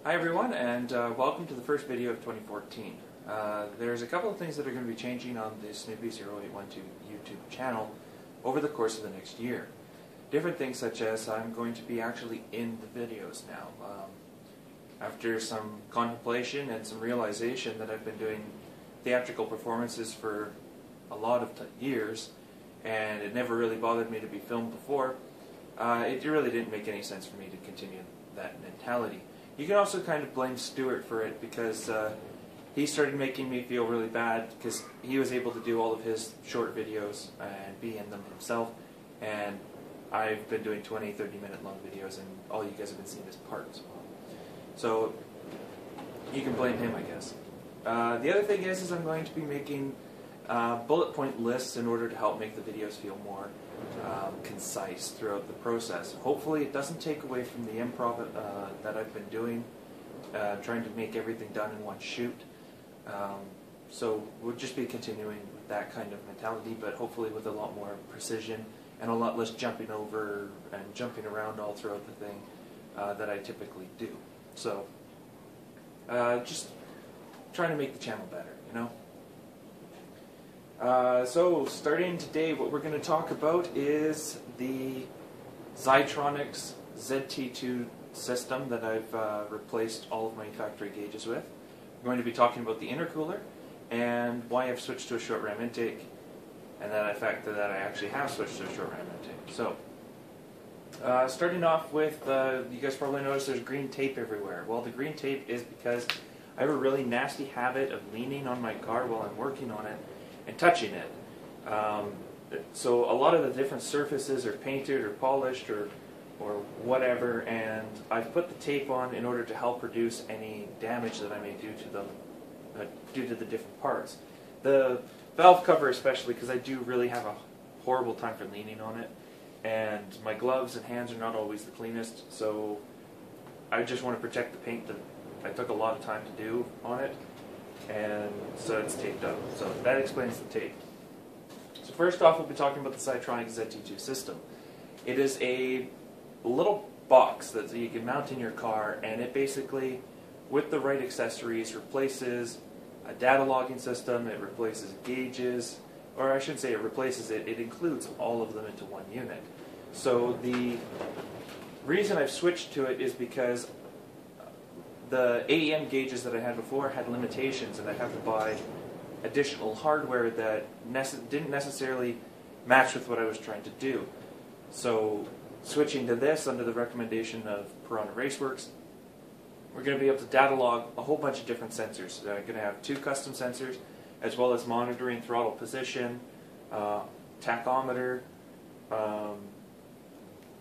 Hi everyone, and welcome to the first video of 2014. There's a couple of things that are going to be changing on the Snoopy0812 YouTube channel over the course of the next year. Different things such as I'm going to be actually in the videos now. After some contemplation and some realization that I've been doing theatrical performances for a lot of years, and it never really bothered me to be filmed before, it really didn't make any sense for me to continue that mentality. You can also kind of blame Stuart for it because he started making me feel really bad because he was able to do all of his short videos and be in them himself, and I've been doing 20, 30-minute long videos, and all you guys have been seeing is parts. So you can blame him, I guess. The other thing is I'm going to be making bullet point lists in order to help make the videos feel more concise throughout the process. Hopefully it doesn't take away from the improv that I've been doing, trying to make everything done in one shoot. So we'll just be continuing with that kind of mentality, but hopefully with a lot more precision and a lot less jumping over and jumping around all throughout the thing that I typically do. So just trying to make the channel better, you know? So starting today, what we're going to talk about is the Zeitronix ZT-2 system that I've replaced all of my factory gauges with. We're going to be talking about the intercooler and why I've switched to a short ram intake, and the fact that I actually have switched to a short ram intake. So starting off with, you guys probably noticed there's green tape everywhere. Well, the green tape is because I have a really nasty habit of leaning on my car while I'm working on it and touching it. So a lot of the different surfaces are painted or polished or whatever, and I've put the tape on in order to help reduce any damage that I may do to them due to the different parts. The valve cover especially, because I do really have a horrible time for leaning on it, and my gloves and hands are not always the cleanest, so I just want to protect the paint that I took a lot of time to do on it, and so it's taped up. So that explains the tape. So first off, we'll be talking about the Zeitronix ZT-2 system. It is a little box that you can mount in your car, and it basically, with the right accessories, replaces a data logging system, it replaces gauges, or I should say it replaces it, it includes all of them into one unit. So the reason I've switched to it is because the AEM gauges that I had before had limitations, and I'd have to buy additional hardware that didn't necessarily match with what I was trying to do. So switching to this under the recommendation of Piranha Raceworks, we're going to be able to data log a whole bunch of different sensors. I'm going to have 2 custom sensors, as well as monitoring throttle position, tachometer,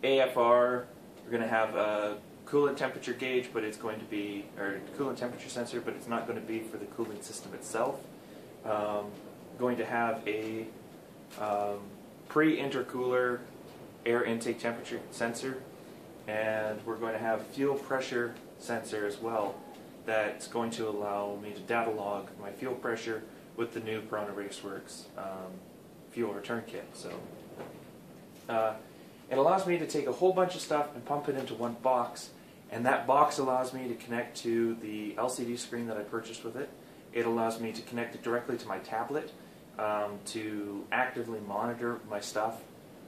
AFR. We're going to have a coolant temperature gauge, but it's going to be, or coolant temperature sensor, but it's not going to be for the cooling system itself. Going to have a pre-intercooler air intake temperature sensor, and we're going to have a fuel pressure sensor as well that's going to allow me to data log my fuel pressure with the new Piranha Raceworks fuel return kit. So it allows me to take a whole bunch of stuff and pump it into one box, and that box allows me to connect to the LCD screen that I purchased with it. It allows me to connect it directly to my tablet to actively monitor my stuff,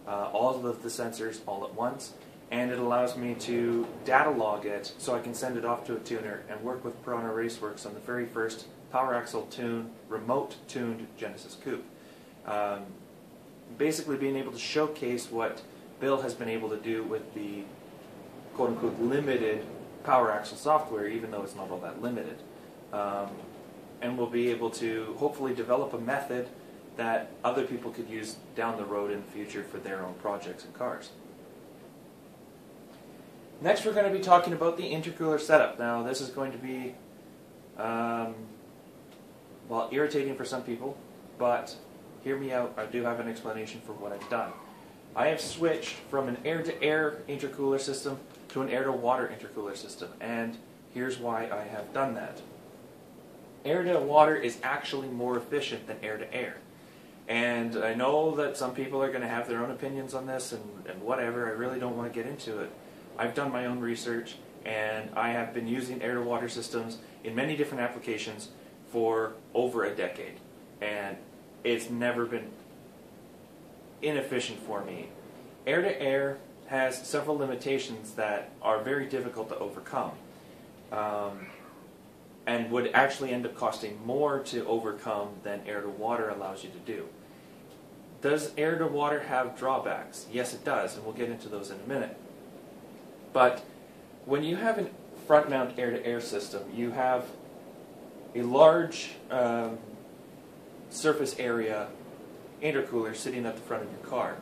all of the sensors all at once, and it allows me to data log it so I can send it off to a tuner and work with Piranha Raceworks on the very first Power Axle Tune, remote-tuned Genesis Coupe. Basically being able to showcase what Bill has been able to do with the quote-unquote limited Power Axle software, even though it's not all that limited. And we'll be able to hopefully develop a method that other people could use down the road in the future for their own projects and cars. Next, we're going to be talking about the intercooler setup. Now, this is going to be, well, irritating for some people, but hear me out. I do have an explanation for what I've done. I have switched from an air-to-air intercooler system to an air-to-water intercooler system, and here's why I have done that. Air-to-water is actually more efficient than air-to-air. And I know that some people are going to have their own opinions on this and whatever. I really don't want to get into it. I've done my own research, and I have been using air-to-water systems in many different applications for over a decade, and it's never been inefficient for me. Air-to-air has several limitations that are very difficult to overcome, and would actually end up costing more to overcome than air-to-water allows you to do. Does air-to-water have drawbacks? Yes, it does, and we'll get into those in a minute. But when you have a front-mount air-to-air system, you have a large surface area intercooler sitting at the front of your car.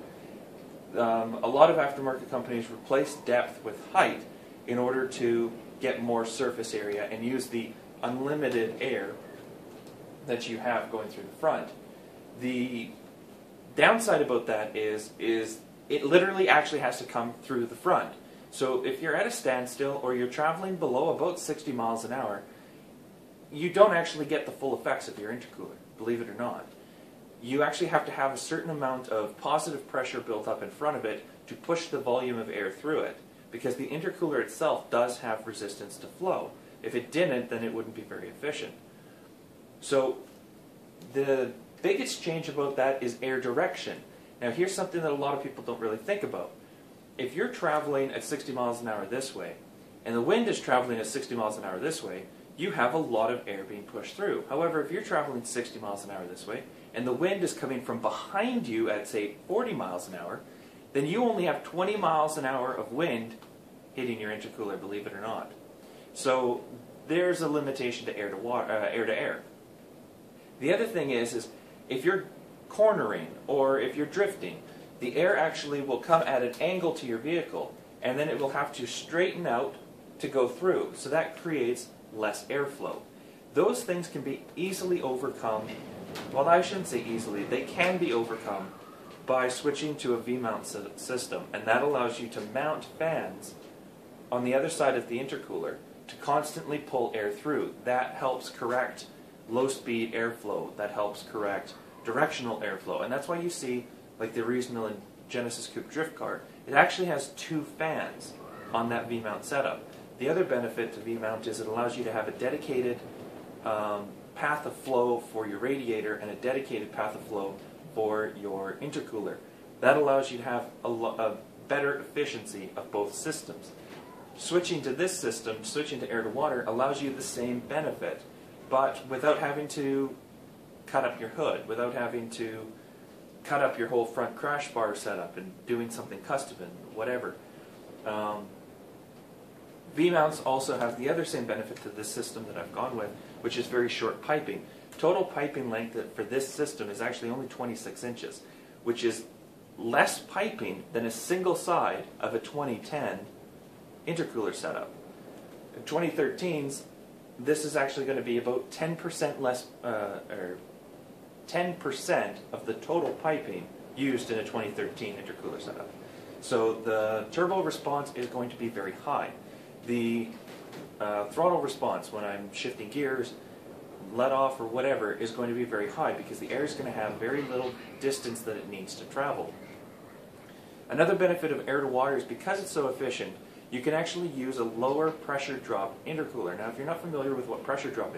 A lot of aftermarket companies replace depth with height in order to get more surface area and use the unlimited air that you have going through the front. The downside about that is it literally actually has to come through the front. So if you're at a standstill or you're traveling below about 60 miles an hour, you don't actually get the full effects of your intercooler, believe it or not. You actually have to have a certain amount of positive pressure built up in front of it to push the volume of air through it, because the intercooler itself does have resistance to flow. If it didn't, then it wouldn't be very efficient. So the biggest change about that is air direction. Now here's something that a lot of people don't really think about. If you're traveling at 60 miles an hour this way, and the wind is traveling at 60 miles an hour this way, you have a lot of air being pushed through. However, if you're traveling 60 miles an hour this way, and the wind is coming from behind you at, say, 40 miles an hour, then you only have 20 miles an hour of wind hitting your intercooler, believe it or not. So there's a limitation to air-to-air. The other thing is if you're cornering or if you're drifting, the air actually will come at an angle to your vehicle, and then it will have to straighten out to go through. So that creates less airflow. Those things can be easily overcome. Well, I shouldn't say easily. They can be overcome by switching to a V-mount system, and that allows you to mount fans on the other side of the intercooler to constantly pull air through. That helps correct low-speed airflow. That helps correct directional airflow, and that's why you see, like the Reese Millen Genesis Coupe drift car, it actually has 2 fans on that V-mount setup. The other benefit to V-mount is it allows you to have a dedicated path of flow for your radiator and a dedicated path of flow for your intercooler. That allows you to have a better efficiency of both systems. Switching to this system, switching to air-to-water, allows you the same benefit, but without having to cut up your hood, without having to cut up your whole front crash bar setup and doing something custom and whatever. V-mounts also have the other same benefit to this system that I've gone with, which is very short piping. Total piping length for this system is actually only 26 inches, which is less piping than a single side of a 2010 intercooler setup. In 2013's, this is actually going to be about 10% less, or 10% of the total piping used in a 2013 intercooler setup. So the turbo response is going to be very high. The throttle response when I'm shifting gears, let off or whatever, is going to be very high because the air is going to have very little distance that it needs to travel. Another benefit of air-to-water is because it's so efficient, you can actually use a lower pressure drop intercooler. Now if you're not familiar with what pressure drop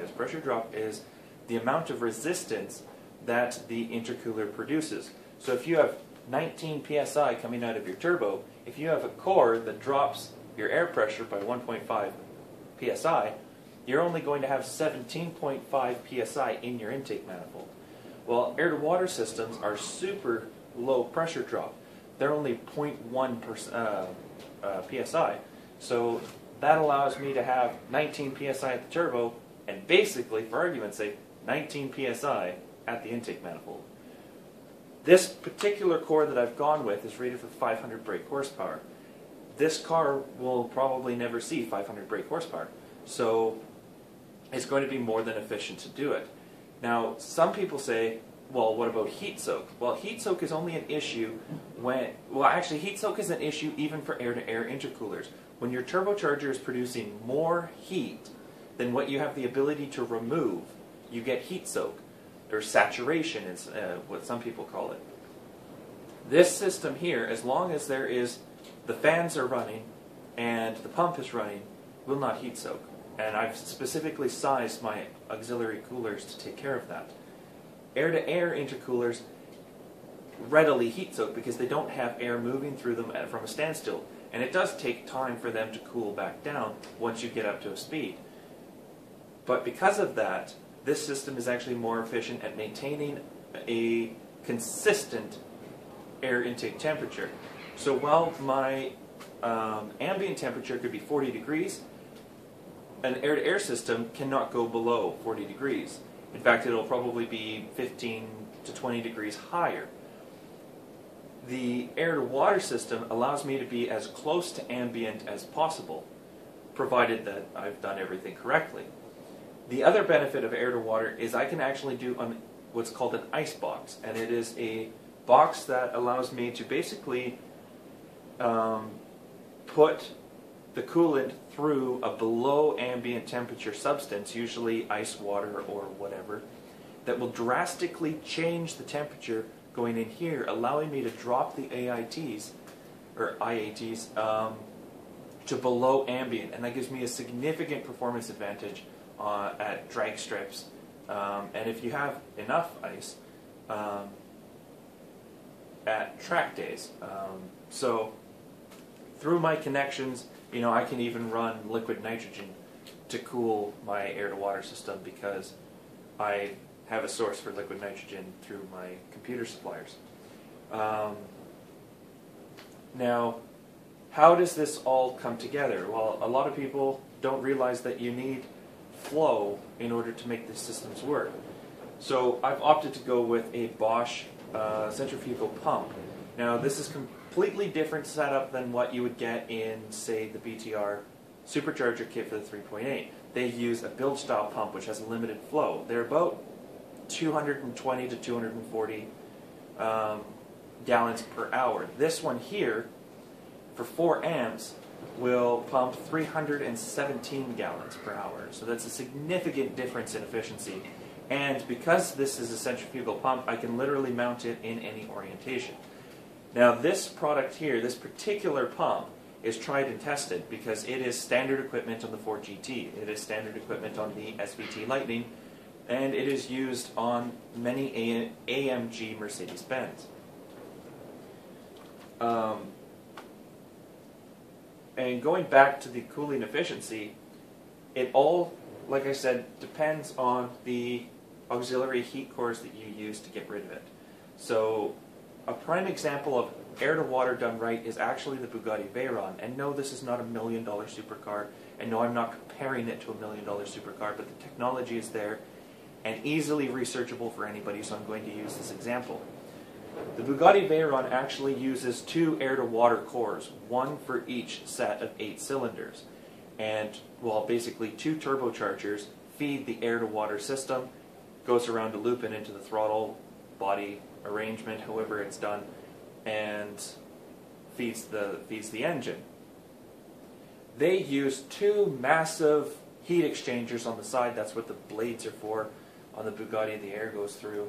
is the amount of resistance that the intercooler produces. So if you have 19 psi coming out of your turbo, if you have a core that drops your air pressure by 1.5 psi, you're only going to have 17.5 psi in your intake manifold. Well, air-to-water systems are super low pressure drop. They're only 0.1 psi. So that allows me to have 19 psi at the turbo and basically, for argument's sake, 19 psi at the intake manifold. This particular core that I've gone with is rated for 500 brake horsepower. This car will probably never see 500 brake horsepower, so it's going to be more than efficient to do it. Now, some people say, well, what about heat soak? Well, heat soak is only an issue when, well, actually, heat soak is an issue even for air-to-air intercoolers. When your turbocharger is producing more heat than what you have the ability to remove, you get heat soak, or saturation is what some people call it. This system here, as long as there is, the fans are running and the pump is running, will not heat soak. And I've specifically sized my auxiliary coolers to take care of that. Air-to-air intercoolers readily heat soak because they don't have air moving through them from a standstill. And it does take time for them to cool back down once you get up to a speed. But because of that, this system is actually more efficient at maintaining a consistent air intake temperature. So while my ambient temperature could be 40 degrees, an air-to-air system cannot go below 40 degrees. In fact, it'll probably be 15 to 20 degrees higher. The air-to-water system allows me to be as close to ambient as possible, provided that I've done everything correctly. The other benefit of air-to-water is I can actually do what's called an ice box, and it is a box that allows me to basically put the coolant through a below ambient temperature substance, usually ice water or whatever, that will drastically change the temperature going in here, allowing me to drop the IATs to below ambient, and that gives me a significant performance advantage at drag strips, and if you have enough ice, at track days. So through my connections, I can even run liquid nitrogen to cool my air-to-water system because I have a source for liquid nitrogen through my computer suppliers. Now, how does this all come together? Well, a lot of people don't realize that you need flow in order to make these systems work. So I've opted to go with a Bosch centrifugal pump. Now, this is completely different setup than what you would get in, say, the BTR supercharger kit for the 3.8. They use a build style pump which has a limited flow. They're about 220 to 240 gallons per hour. This one here, for 4 amps, will pump 317 gallons per hour. So that's a significant difference in efficiency. And because this is a centrifugal pump, I can literally mount it in any orientation. Now this product here, this particular pump, is tried and tested because it is standard equipment on the Ford GT. It is standard equipment on the SVT Lightning, and it is used on many AMG Mercedes-Benz. And going back to the cooling efficiency, it all, like I said, depends on the auxiliary heat cores that you use to get rid of it. So a prime example of air-to-water done right is actually the Bugatti Veyron. And no, this is not a $1 million supercar, and no, I'm not comparing it to a $1 million supercar, but the technology is there and easily researchable for anybody, so I'm going to use this example. The Bugatti Veyron actually uses 2 air-to-water cores, one for each set of 8 cylinders. And, well, basically 2 turbochargers feed the air-to-water system, goes around a loop and into the throttle body arrangement, however it's done, and feeds the engine. They use 2 massive heat exchangers on the side. That's what the blades are for. On the Bugatti, the air goes through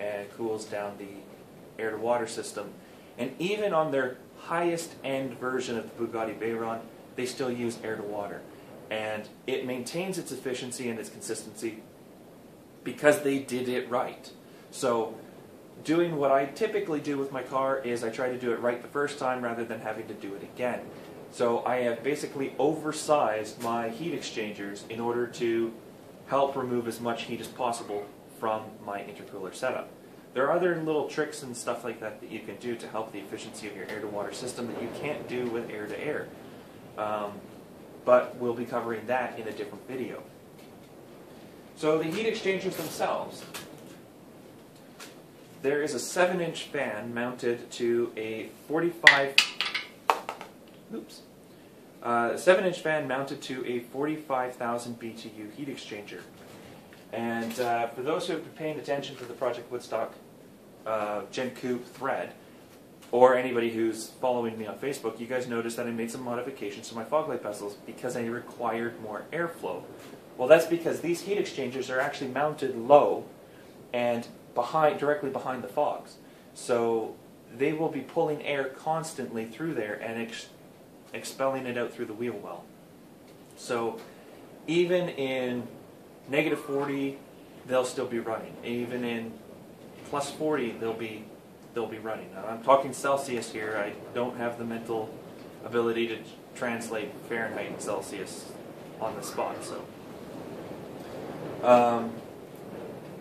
and cools down the air-to-water system. And even on their highest end version of the Bugatti Veyron, they still use air-to-water. And it maintains its efficiency and its consistency because they did it right. So doing what I typically do with my car is I try to do it right the first time rather than having to do it again. So I have basically oversized my heat exchangers in order to help remove as much heat as possible from my intercooler setup. There are other little tricks and stuff like that that you can do to help the efficiency of your air-to-water system that you can't do with air-to-air. But we'll be covering that in a different video. So the heat exchangers themselves. There is a 7-inch fan mounted to a 7-inch fan mounted to a 45,000 BTU heat exchanger. And for those who have been paying attention to the Project Woodstock Gen Coupe thread, or anybody who's following me on Facebook, you guys noticed that I made some modifications to my fog light bezels because I required more airflow. Well, that's because these heat exchangers are actually mounted low and directly behind the fogs. So they will be pulling air constantly through there and expelling it out through the wheel well. So even in negative 40, they'll still be running. Even in plus 40, they'll be running. Now, I'm talking Celsius here. I don't have the mental ability to translate Fahrenheit and Celsius on the spot. So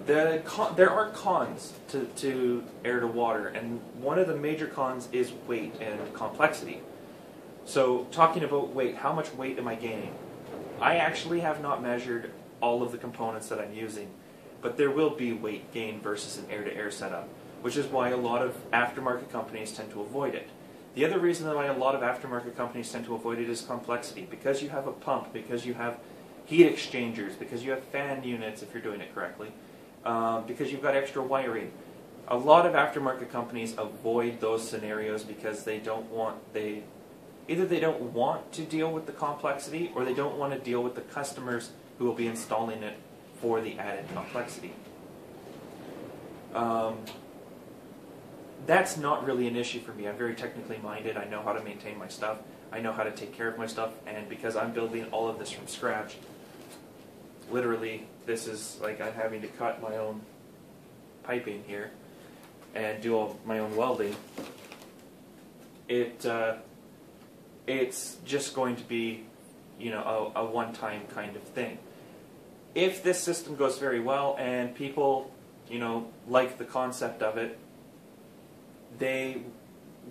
there are cons to air to water, and one of the major cons is weight and complexity. So talking about weight, how much weight am I gaining? I actually have not measured all of the components that I'm using, but there will be weight gain versus an air-to-air setup, which is why a lot of aftermarket companies tend to avoid it. The other reason why a lot of aftermarket companies tend to avoid it is complexity. Because you have a pump, because you have heat exchangers, because you have fan units if you're doing it correctly, because you've got extra wiring. A lot of aftermarket companies avoid those scenarios because they don't want, either they don't want to deal with the complexity, or they don't want to deal with the customers who will be installing it for the added complexity. That's not really an issue for me. I'm very technically minded. I know how to maintain my stuff. I know how to take care of my stuff, and because I'm building all of this from scratch, literally, this is like I'm having to cut my own piping here and do all my own welding. It's just going to be, you know, a one-time kind of thing. If this system goes very well and people, you know, like the concept of it,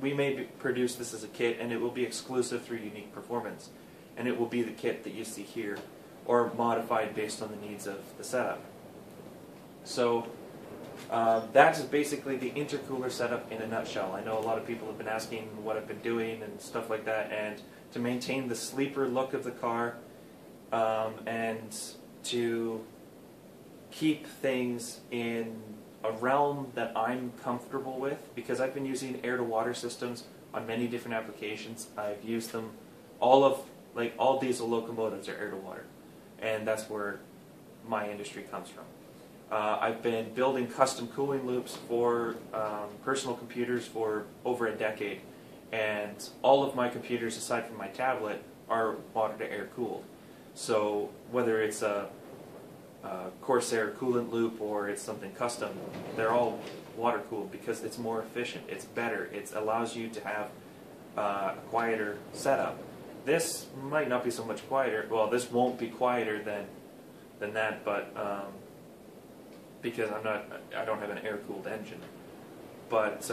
we may produce this as a kit, and it will be exclusive through Unique Performance, and it will be the kit that you see here, or modified based on the needs of the setup. So that's basically the intercooler setup in a nutshell. I know a lot of people have been asking what I've been doing and stuff like that, and to maintain the sleeper look of the car, and to keep things in a realm that I'm comfortable with, because I've been using air-to-water systems on many different applications. I've used them, all diesel locomotives are air-to-water, and that's where my industry comes from. I've been building custom cooling loops for personal computers for over a decade, and all of my computers, aside from my tablet, are water-to-air cooled. So whether it's a Corsair coolant loop or it's something custom, they're all water cooled because it's more efficient, it's better, it allows you to have a quieter setup. This might not be so much quieter, well, this won't be quieter than that, but because I don't have an air cooled engine, but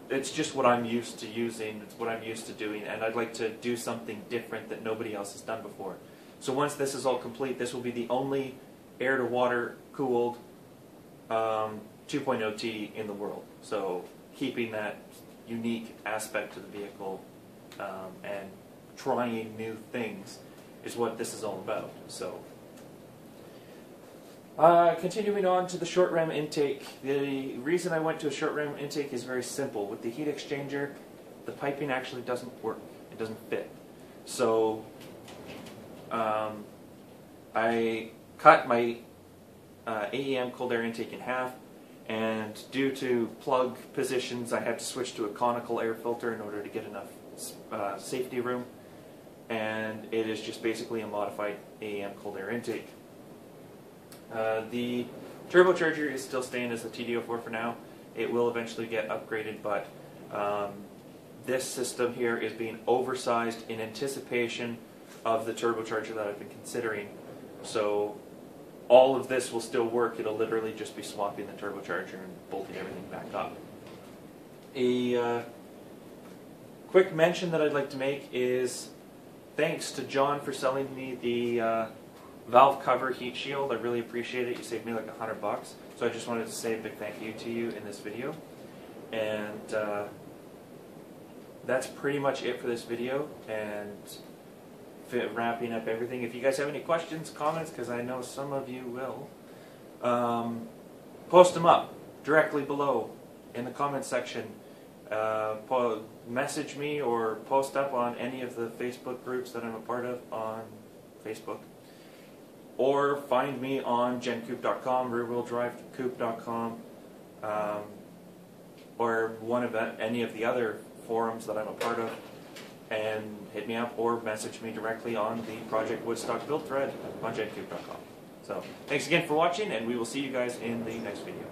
it's just what I'm used to using, it's what I'm used to doing, and I'd like to do something different that nobody else has done before. So once this is all complete, this will be the only air-to-water cooled 2.0T in the world. So keeping that unique aspect to the vehicle and trying new things is what this is all about. So continuing on to the short ram intake. The reason I went to a short ram intake is very simple. With the heat exchanger, the piping actually doesn't work. It doesn't fit. So I cut my AEM cold air intake in half, and due to plug positions I had to switch to a conical air filter in order to get enough safety room, and it is just basically a modified AEM cold air intake. The turbocharger is still staying as the TD04 for now. It will eventually get upgraded, but this system here is being oversized in anticipation of the turbocharger that I've been considering. So all of this will still work. It'll literally just be swapping the turbocharger and bolting everything back up. A quick mention that I'd like to make is thanks to John for selling me the valve cover heat shield. I really appreciate it. You saved me like $100. So I just wanted to say a big thank you to you in this video. And that's pretty much it for this video, and wrapping up everything. If you guys have any questions, comments, because I know some of you will, post them up directly below in the comment section. Message me or post up on any of the Facebook groups that I'm a part of on Facebook. Or find me on gencoop.com, rearwheeldrivecoop.com, or any of the other forums that I'm a part of. and hit me up or message me directly on the Project Woodstock build thread on GenCube.com. So thanks again for watching, and we will see you guys in the next video.